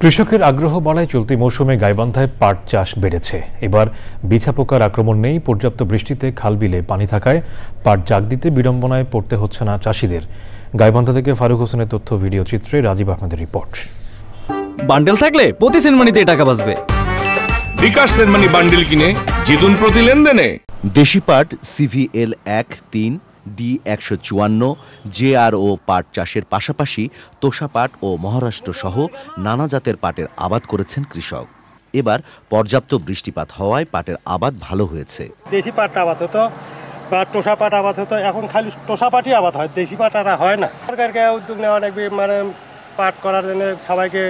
কৃষকের আগ্রহ বাড়ায় চলতি মৌসুমে গাইবান্ধায় পাট চাষ বেড়েছে। এবার বিছা পোকার আক্রমণ নেই, পর্যাপ্ত বৃষ্টিতে খালবিলে পানি থাকায় পাট জাগ দিতে বিড়ম্বনায় পড়তে হচ্ছে না চাষিদের। গাইবান্ধা থেকে ফারুক হোসেনের তথ্য, ভিডিও চিত্রে রাজীব আহমেদের রিপোর্ট। বান্ডেল থাকলে প্রতি সেনমানিতে টাকা বাঁচবে। বিকাশ সেনমানি বান্ডেল কিনে জিতুন প্রতি লেনদেনে। দেশি পাট CVL 1-3 D154 JRO পাট চাষের পাশাপাশি তোষা পাট ও মহারাষ্ট্র সহ নানা জাতের পাটের আবাদ করেছেন কৃষক। এবার পর্যাপ্ত বৃষ্টিপাত হওয়ায় পাটের আবাদ ভালো হয়েছে। দেশি পাট আবাদ হতো বা তোষা পাট আবাদ হতো, এখন খালি তোষা পাটই আবাদ হয়, দেশি পাট আর হয় না। সরকারকে উদ্যোগ নেওয়া লাগবে, মানে পাট করার জন্য সবাইকে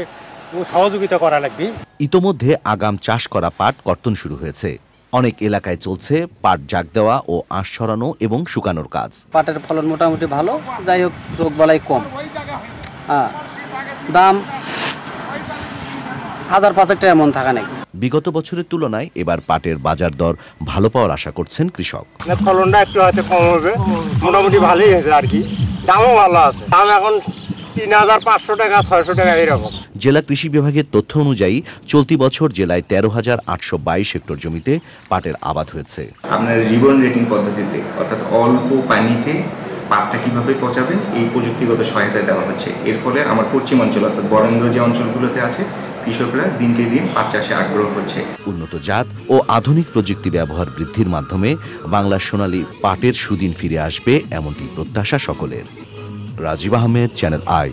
সহযোগিতা করা লাগবে। ইতোমধ্যে আগাম চাষ করা পাট কর্তন শুরু হয়েছে। অনেক এলাকায় চলছে পাট জাগ দেওয়া ও আঁশ ছড়ানো এবং শুকানোর কাজ। পাটের ফলন মোটামুটি ভালো, যাই হোক রোগবালাই কম, দাম 1000-5 টাকা এমন থাকা নাকি। বিগত বছরের তুলনায় এবার পাটের বাজার দর ভালো পাওয়ার আশা করছেন কৃষক। ফলনটা একটু হয়তো কম হবে, মোটামুটি ভালোই হয়েছে আর কি, দামও ভালো আছে। দাম এখন 3500 টাকা 600 টাকা এরকম। জেলা কৃষি বিভাগের তথ্য অনুযায়ী চলতি বছর জেলায় 13,822 হেক্টর জমিতে পাটের আবাদ হয়েছে। আপনার রিবন রেটিং পদ্ধতিতে, অর্থাৎ অল্প পানিতে পাটটা কিভাবে পচাবেন এই প্রযুক্তিগত সহায়তা দেওয়া হচ্ছে। এর ফলে আমার পশ্চিম অঞ্চল অর্থাৎ বরেন্দ্র যে অঞ্চলগুলোতে আছে কৃষকরা দিনকে দিন পাট চাষে আগ্রহ হচ্ছে। উন্নত জাত ও আধুনিক প্রযুক্তি ব্যবহার বৃদ্ধির মাধ্যমে বাংলার সোনালী পাটের সুদিন ফিরে আসবে, এমনটি প্রত্যাশা সকলের। Rajib Ahmed, channel I.